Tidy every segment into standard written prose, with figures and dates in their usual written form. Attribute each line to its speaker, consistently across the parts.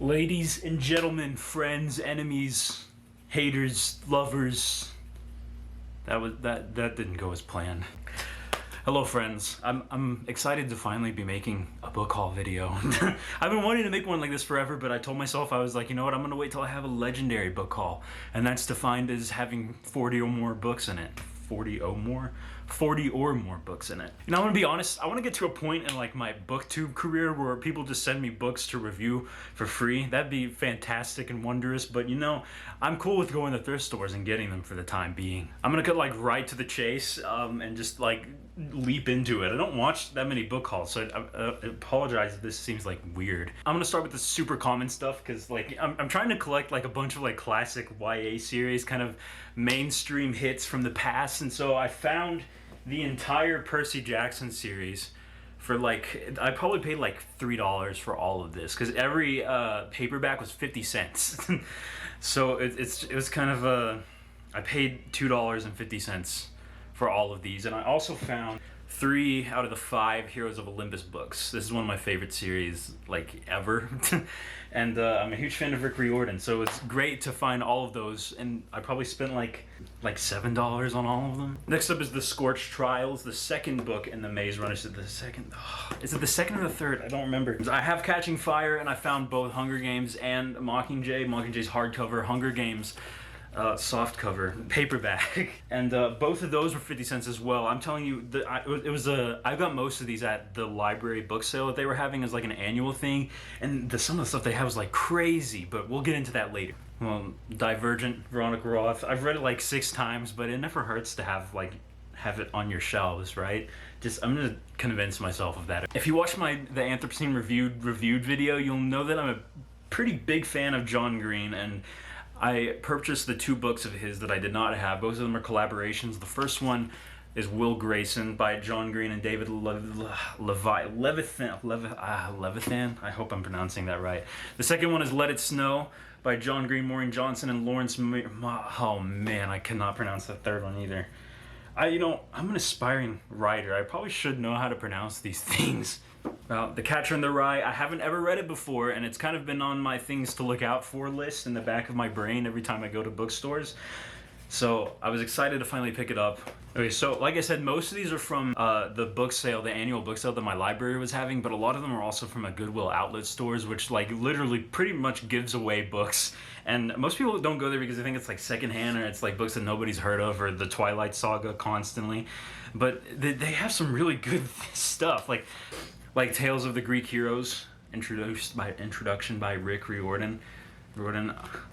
Speaker 1: Ladies and gentlemen, friends, enemies, haters, lovers. That didn't go as planned. Hello friends, I'm excited to finally be making a book haul video. I've been wanting to make one like this forever, but I told myself, I was like, you know what, I'm gonna wait till I have a legendary book haul. And that's defined as having 40 or more books in it. 40 or more books in it. You know, I'm gonna be honest, I want to get to a point in like my booktube career where people just send me books to review for free. That'd be fantastic and wondrous, but you know, I'm cool with going to thrift stores and getting them for the time being. I'm gonna get like right to the chase and just like leap into it. I don't watch that many book hauls, so I apologize if this seems like weird. I'm gonna start with the super common stuff because like I'm trying to collect like a bunch of like classic YA series, kind of mainstream hits from the past, and so I found the entire Percy Jackson series for like, I probably paid like $3 for all of this because every paperback was 50 cents. So it was kind of I paid $2.50 for all of these, and I also found 3 out of the 5 Heroes of Olympus books. This is one of my favorite series like ever. And I'm a huge fan of Rick Riordan, so it's great to find all of those, and I probably spent like $7 on all of them. Next up is The Scorched Trials, the second book in the Maze Runner. Is it the second? Oh, is it the second or the third? I don't remember. I have Catching Fire, and I found both Hunger Games and Mockingjay. Mockingjay's hardcover, Hunger Games soft cover paperback, and both of those were 50 cents as well. I'm telling you, I got most of these at the library book sale that they were having as like an annual thing, and some of the stuff they have was like crazy, but we'll get into that later. Well, Divergent, Veronica Roth, I've read it like 6 times, but it never hurts to have it on your shelves, right? I'm gonna convince myself of that. If you watch the Anthropocene reviewed video, you'll know that I'm a pretty big fan of John Green, and I purchased the 2 books of his that I did not have. Both of them are collaborations. The first one is Will Grayson by John Green and David Levithan. I hope I'm pronouncing that right. The second one is Let It Snow by John Green, Maureen Johnson, and Lawrence oh man, I cannot pronounce the third one either. I'm an aspiring writer. I probably should know how to pronounce these things. Well, The Catcher in the Rye, I haven't ever read it before, and it's kind of been on my things to look out for list in the back of my brain every time I go to bookstores. So I was excited to finally pick it up. Okay, so like I said, most of these are from the book sale, the annual book sale that my library was having, but a lot of them are also from a Goodwill outlet stores, which like literally pretty much gives away books. And most people don't go there because they think it's like secondhand, or it's like books that nobody's heard of, or the Twilight Saga constantly. But they have some really good stuff, like Tales of the Greek Heroes, introduction by Rick Riordan.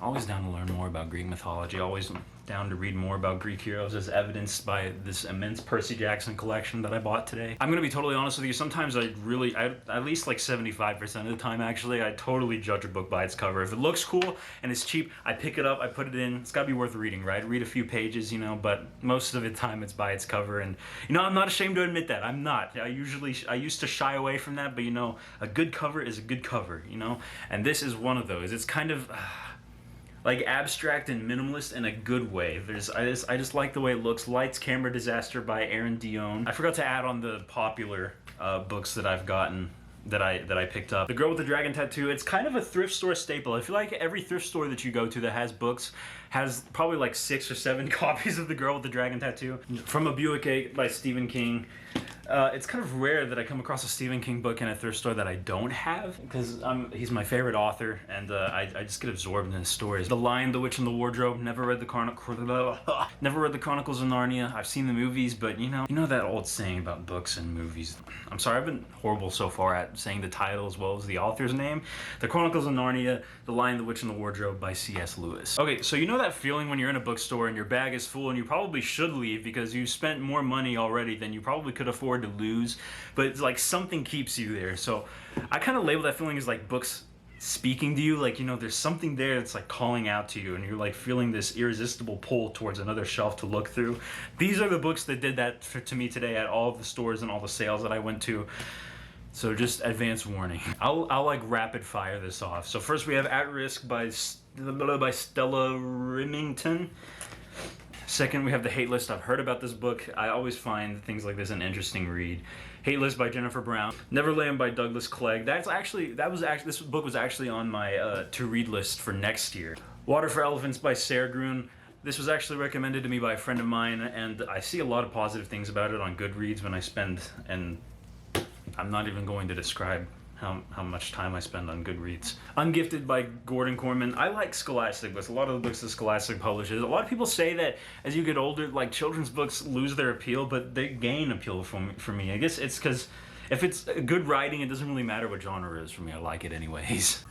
Speaker 1: Always down to learn more about Greek mythology, always down to read more about Greek heroes, as evidenced by this immense Percy Jackson collection that I bought today. I'm gonna be totally honest with you, sometimes at least like 75% of the time actually, I totally judge a book by its cover. If it looks cool and it's cheap, I pick it up, I put it in. It's gotta be worth reading, right? Read a few pages, but most of the time it's by its cover, and I'm not ashamed to admit that. I'm not. I used to shy away from that, but a good cover is a good cover, and this is one of those. It's kind of like abstract and minimalist in a good way. I just like the way it looks. Lights, Camera, Disaster by Aaron Dion. I forgot to add on the popular books that I've gotten that I picked up. The Girl with the Dragon Tattoo. It's kind of a thrift store staple. I feel like every thrift store that you go to that has books has probably like 6 or 7 copies of The Girl with the Dragon Tattoo. From a Buick by Stephen King. It's kind of rare that I come across a Stephen King book in a thrift store that I don't have, because he's my favorite author, and I just get absorbed in his stories. The Lion, the Witch, and the Wardrobe. Never read the Chronicles of Narnia. I've seen the movies, but you know that old saying about books and movies. I'm sorry, I've been horrible so far at saying the title as well as the author's name. The Chronicles of Narnia, The Lion, the Witch, and the Wardrobe by C.S. Lewis. Okay, so you know that feeling when you're in a bookstore and your bag is full and you probably should leave because you spent more money already than you probably could afford to lose, but it's like something keeps you there. So I kind of label that feeling as like books speaking to you, like there's something there that's like calling out to you, and you're like feeling this irresistible pull towards another shelf to look through. These are the books that did that to me today at all of the stores and all the sales that I went to. So just advance warning. I'll like rapid fire this off. So first we have At Risk by Stella Rimington. Second, we have The Hate List. I've heard about this book. I always find things like this an interesting read. Hate List by Jennifer Brown. Neverland by Douglas Clegg. This book was actually on my to-read list for next year. Water for Elephants by Sarah Groon. This was actually recommended to me by a friend of mine, and I see a lot of positive things about it on Goodreads when I spend, and I'm not even going to describe how much time I spend on Goodreads. Ungifted by Gordon Corman. I like Scholastic books. A lot of the books that Scholastic publishes. A lot of people say that as you get older, like children's books lose their appeal, but they gain appeal for me. I guess it's because if it's good writing, it doesn't really matter what genre it is for me. I like it anyways.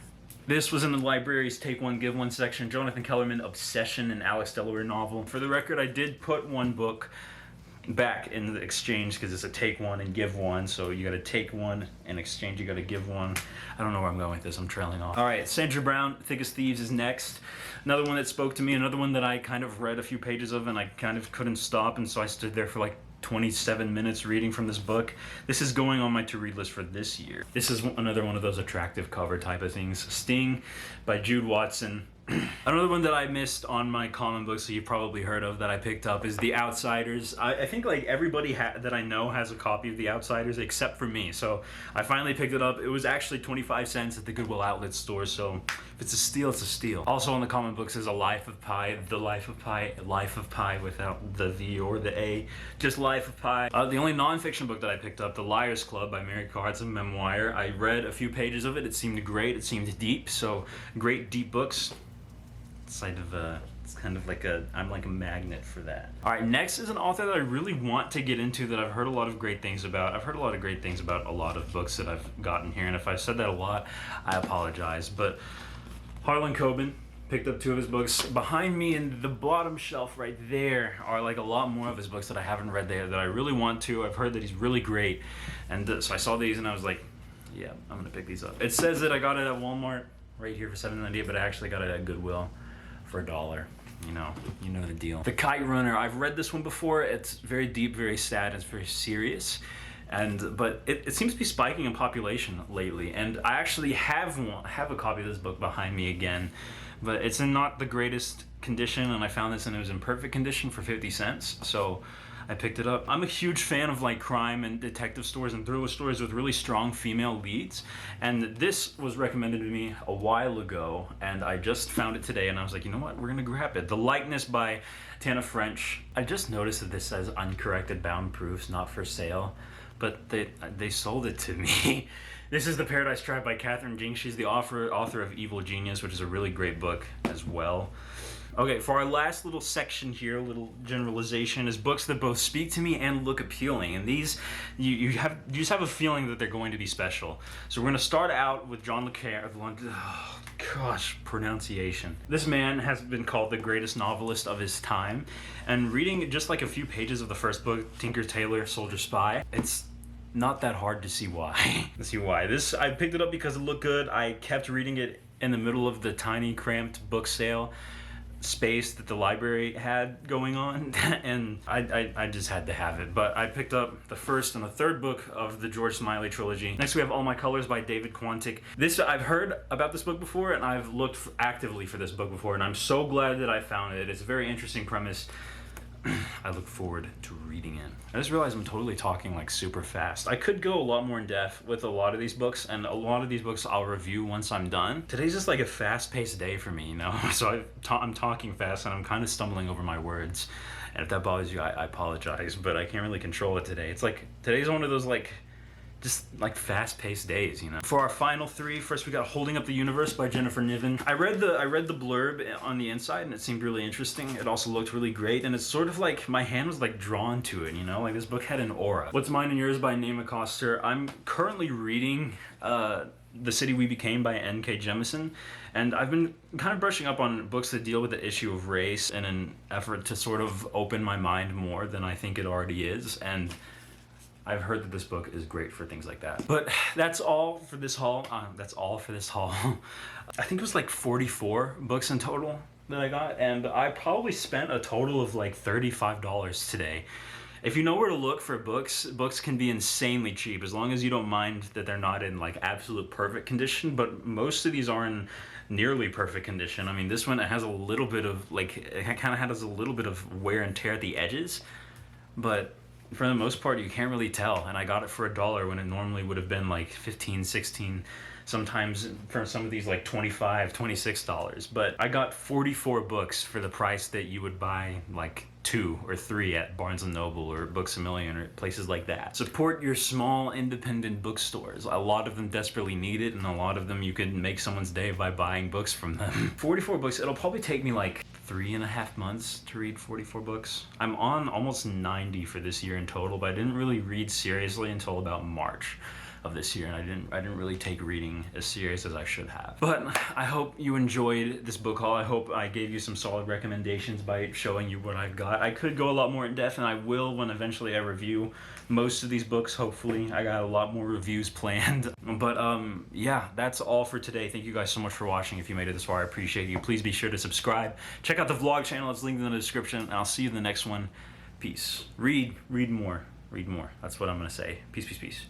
Speaker 1: This was in the library's Take One, Give One section. Jonathan Kellerman, Obsession, an Alex Delaware novel. For the record, I did put one book back in the exchange because it's a take one and give one, so you gotta take one in exchange, you gotta give one. I don't know where I'm going with this, I'm trailing off. All right, Sandra Brown, Thick as Thieves is next. Another one that spoke to me, another one that I kind of read a few pages of and I kind of couldn't stop, and so I stood there for like 27 minutes reading from this book. This is going on my to-read list for this year. This is another one of those attractive cover type of things. Sting by Jude Watson. Another one that I missed on my common books that you've probably heard of that I picked up is The Outsiders. I think like everybody that I know has a copy of The Outsiders except for me, so I finally picked it up. It was actually 25 cents at the Goodwill Outlet store, so if it's a steal, it's a steal. Also on the common books is A Life of Pi, The Life of Pi, Life of Pi without the V or the A, just Life of Pi. The only nonfiction book that I picked up, The Liars Club by Mary Carr. It's a memoir. I read a few pages of it. It seemed great. It seemed deep, so great deep books. It's kind of like I'm like a magnet for that. All right, next is an author that I really want to get into that I've heard a lot of great things about. I've heard a lot of great things about a lot of books that I've gotten here, and if I've said that a lot, I apologize. But Harlan Cobin, picked up 2 of his books. Behind me in the bottom shelf right there are like a lot more of his books that I haven't read there that I really want to. I've heard that he's really great, and so I saw these and I was like, yeah, I'm gonna pick these up. It says that I got it at Walmart right here for $7.98, but I actually got it at Goodwill for $1. You know the deal. The Kite Runner. I've read this one before. It's very deep, very sad, it's very serious. But it seems to be spiking in population lately. And I actually have a copy of this book behind me again, but it's in not the greatest condition, and I found this and it was in perfect condition for 50 cents. So I picked it up. I'm a huge fan of like crime and detective stories and thriller stories with really strong female leads, and this was recommended to me a while ago, and I just found it today, and I was like, you know what, we're gonna grab it. The Likeness by Tana French. I just noticed that this says uncorrected bound proofs, not for sale, but they sold it to me. This is The Paradise Tribe by Catherine Jinks. She's the author of Evil Genius, which is a really great book as well. Okay, for our last little section here, a little generalization, is books that both speak to me and look appealing. And these, you just have a feeling that they're going to be special. So we're going to start out with John le Carre. Oh, gosh, pronunciation. This man has been called the greatest novelist of his time. And reading just like a few pages of the first book, Tinker Tailor Soldier Spy, it's not that hard to see why. This, I picked it up because it looked good. I kept reading it in the middle of the tiny, cramped book sale space that the library had going on, and I just had to have it. But I picked up the first and the third book of the George Smiley trilogy. Next we have All My Colors by David Quantic. I've heard about this book before, and I've looked actively for this book before, and I'm so glad that I found it. It's a very interesting premise. I look forward to reading it. I just realized I'm totally talking like super fast. I could go a lot more in depth with a lot of these books, and a lot of these books I'll review once I'm done. Today's just like a fast-paced day for me, you know? So I'm talking fast and I'm kind of stumbling over my words. And if that bothers you, I apologize, but I can't really control it today. It's like, today's one of those like, just like fast-paced days, you know. For our final 3, first we got Holding Up the Universe by Jennifer Niven. I read the blurb on the inside, and it seemed really interesting. It also looked really great, and it's sort of like my hand was like drawn to it, you know. Like this book had an aura. What's Mine and Yours by Naima Coster. I'm currently reading The City We Became by N.K. Jemisin, and I've been kind of brushing up on books that deal with the issue of race in an effort to sort of open my mind more than I think it already is, and I've heard that this book is great for things like that. But that's all for this haul. I think it was like 44 books in total that I got, and I probably spent a total of like $35 today. If you know where to look for books can be insanely cheap as long as you don't mind that they're not in like absolute perfect condition, but most of these are in nearly perfect condition. I mean, this one, it has a little bit of, like, it kind of has a little bit of wear and tear at the edges, but for the most part, you can't really tell. And I got it for $1 when it normally would have been like 15, 16, sometimes for some of these like $25, $26. But I got 44 books for the price that you would buy like 2 or 3 at Barnes & Noble or Books A Million or places like that. Support your small independent bookstores. A lot of them desperately need it, and a lot of them you can make someone's day by buying books from them. 44 books, it'll probably take me like 3.5 months to read 44 books. I'm on almost 90 for this year in total, but I didn't really read seriously until about March of this year, and I didn't really take reading as serious as I should have. But I hope you enjoyed this book haul. I hope I gave you some solid recommendations by showing you what I've got. I could go a lot more in depth, and I will when eventually I review most of these books. Hopefully I got a lot more reviews planned. But yeah, that's all for today. Thank you guys so much for watching. If you made it this far, I appreciate you. Please be sure to subscribe. Check out the vlog channel. It's linked in the description, and I'll see you in the next one. Peace. Read more. Read more. That's what I'm gonna say. Peace, peace, peace.